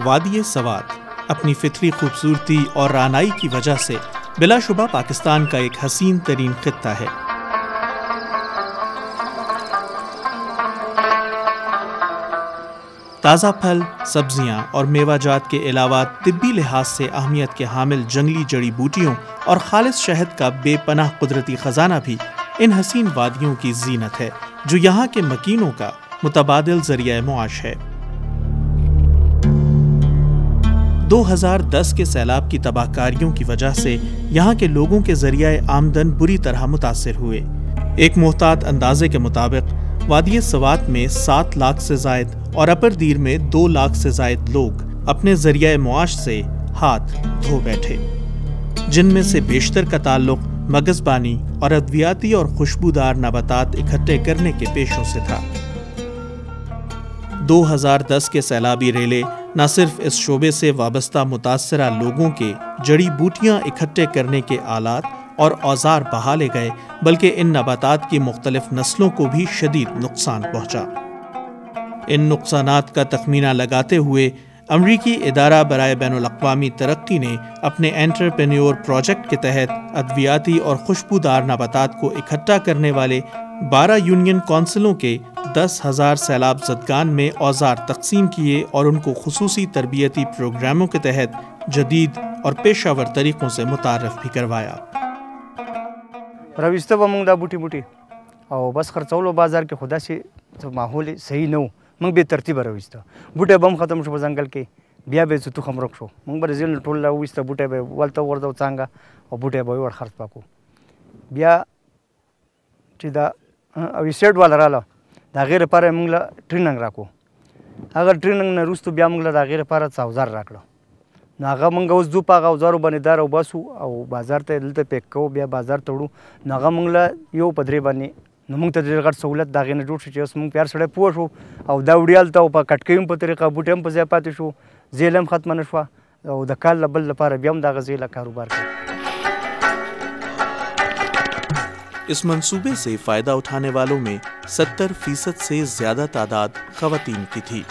वादी सवात अपनी फितरी खूबसूरती और रानाई की वजह से बिलाशुबा पाकिस्तान का एक हसीन तरीन खित्ता है। ताज़ा फल, सब्जियां और मेवाजात के अलावा तिब्बी लिहाज से अहमियत के हामिल जंगली जड़ी बूटियों और खालिस शहद का बेपनाह कुदरती खजाना भी इन हसीन वादियों की जीनत है, जो यहाँ के मकीनों का मुतबादिल जरिया मुआश है। 2010 के सैलाब की तबाहकारियों की वजह से यहाँ के लोगों के जरिया आमदन बुरी तरह मुतासिर हुए। एक मोहतात अंदाजे के मुताबिक वादी सवात में 7 लाख से जायद और अपर दीर में 2 लाख से जायद लोग अपने जरिया मुआश से हाथ धो बैठे, जिनमें से बेशतर का ताल्लुक मगजबानी और अद्वियाती और खुशबूदार नबातात इकट्ठे करने के पेशों से था। 2010 के सैलाबी रेले न सिर्फ इस शोबे से वाबस्ता मुतासरा लोगों के जड़ी बूटियां इकट्ठे करने के आलात और औजार बहा ले गए, बल्कि इन नबातात की मुख्तलिफ नस्लों को भी शदीद नुकसान पहुंचा। इन नुकसानात का तखमीना लगाते हुए अमरीकी इदारा बराए बैनुल-अक़वामी तरक्की ने अपने एंटरप्रेन्योर प्रोजेक्ट के तहत अद्वियाती और खुशबूदार नबातात को इकट्ठा करने वाले 12 यूनियन कौंसिलों के 10,000 सैलाब ज़दगान में औजार तकसीम किए और उनको खुसूसी तरबियती प्रोग्रामों के तहत जदीद और पेशावर तरीक़ों से मुतारफ़ भी करवाया। रविस्ता बमुंगदा बूटी बूटी और बस खर्चौलो बाजार के खुदा से माहौल सही न हो मंग बेतरतीब रविस्ता बूटे बम खत्म शो जंगल के बिया बे तू खम रखो मंग बर जेल टोल विस्ता बूटे बे वलता वर्दा चांगा और बूटे बे वर खर्च पाको बिया चिदा अभी सेट वाला राला दागेर पारे मंगला ट्रेनिंग राको अगर ट्रेनिंग न रुस्तु बिया मंगला दागेर पारा चावजार राखलो नागा मंगा उस दू पागा औजारो बनेदार बसु और बाजार ते दलते पेक्को बिया बाजार तोड़ू नागा मंगला यो पदरे बने नमंग तरीका सहूलत दागे न जोड़ से मंग प्यार सड़े पुआ शो और दाउडियाल तो पा कटकेम पर तरीका बूटेम पर पाते शो जेलम खत्म नशवा और दकाल लबल लपार बियम दागा जेला कारोबार का। इस मंसूबे से फायदा उठाने वालों में 70% से ज्यादा तादाद खवातीन की थी।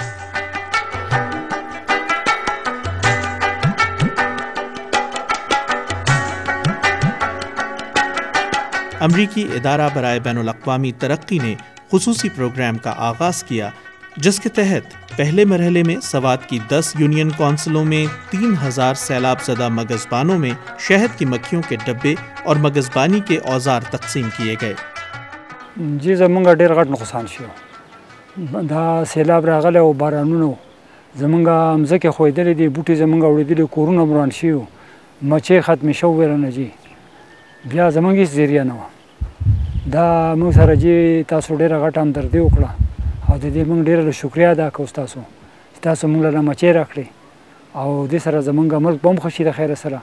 अमरीकी इदारा बराए बैनुल-अक़वामी तरक्की ने खुसूसी प्रोग्राम का आगाज़ किया, जिसके तहत पहले मरहले में सवात की 10 यूनियन कौंसिलों में 3000 सैलाब ज़दा मगज़बानों में शहद की मक्खियों के डब्बे और मगज़बानी के औजार तकसीम किए गए। जी जमंगा डेर गट नुकसान शियो दा सैलाब रागले और बारानुनो जमंगा हमज़के खोइदले दी बूटी जमंगा उड़ीदले कोरोना बुरान शियो मचे ख़त्म शो वेरन जी बिया जमंगी जरिया न दा मंग सारा जी तासो डेर गट हम दर्दी उकड़ा और दे मंग डेर शुक्रिया अदा को तासो मंगला मचे रखले और दे सारा जमंगा मुल्क बम खुशी द खैर सरा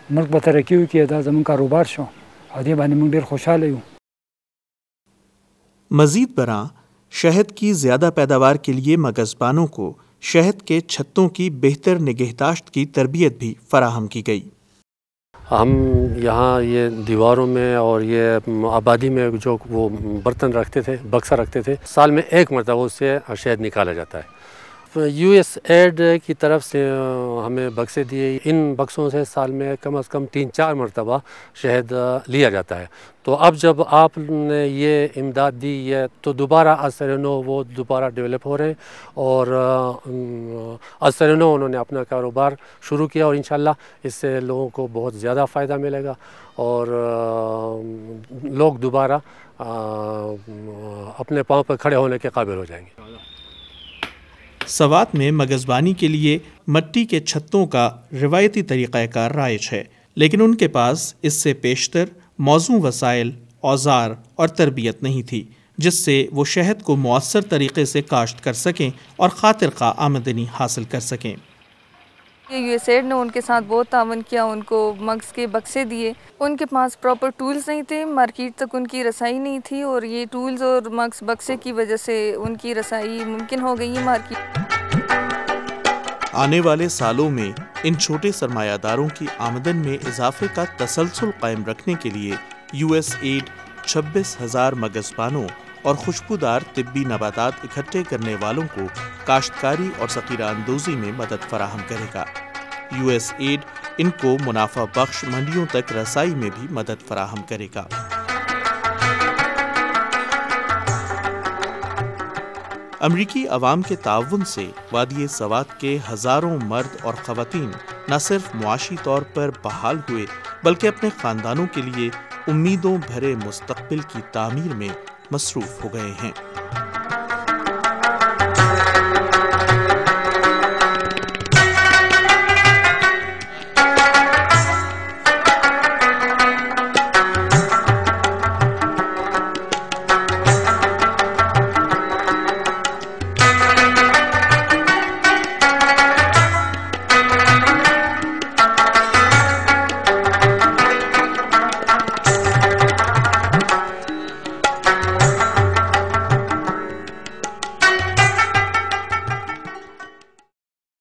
मुल्क बतरक्की की दा जमंग कारोबार शो और दे बाने मंग डेर खुशहाल हूँ। मजीद बरा शहद की ज़्यादा पैदावार के लिए मगज़बानों को शहद के छत्तों की बेहतर निगहदाश्त की तरबियत भी फराहम की गई। हम यहाँ ये दीवारों में और ये आबादी में जो वो बर्तन रखते थे, बक्सा रखते थे, साल में एक मरतबा उससे शहद निकाला जाता है। USAID की तरफ से हमें बक्से दिए, इन बक्सों से साल में कम से कम 3-4 मरतबा शहद लिया जाता है। तो अब जब आपने ये इमदाद दी है तो दोबारा असरनो वो दोबारा डेवलप हो रहे हैं और असरनो उन्होंने अपना कारोबार शुरू किया और इंशाल्लाह इससे लोगों को बहुत ज़्यादा फ़ायदा मिलेगा और लोग दोबारा अपने पाँव पर खड़े होने के काबिल हो जाएंगे। सवात में मगज़बानी के लिए मट्टी के छत्तों का रिवायती तरीक़ाकार राइज है, लेकिन उनके पास इससे पेशतर मौजू वसाइल, औजार और तरबियत नहीं थी, जिससे वो शहद को मुअस्सर तरीक़े से काश्त कर सकें और खातिर खा आमदनी हासिल कर सकें। USAID ने उनके साथ बहुत तावन किया, उनको मग्स के बक्से दिए। उनके पास प्रॉपर टूल्स नहीं थे, मार्केट तक उनकी रसाई नहीं थी और ये टूल्स और मग्स बक्से की वजह से उनकी रसाई मुमकिन हो गई है मार्केट। आने वाले सालों में इन छोटे सरमायादारों की आमदन में इजाफे का तसलसल कायम रखने के लिए USAID 26,000 मगज़बानों और खुशबूदार तिब्बी नबातात इकट्ठे करने वालों को काश्तकारी और ज़ख़ीरा अंदोज़ी में मदद फराहम करेगा। USAID इनको मुनाफा बख्श मंडियों तक रसाई में भी मदद फराहम करेगा। अमरीकी अवाम के ताउन से वादी सवात के हज़ारों मर्द और ख़वातीन न सिर्फ मुआशी तौर पर बहाल हुए बल्कि अपने ख़ानदानों के लिए उम्मीदों भरे मुस्तक़बिल की तामीर में मसरूफ़ हो गए हैं।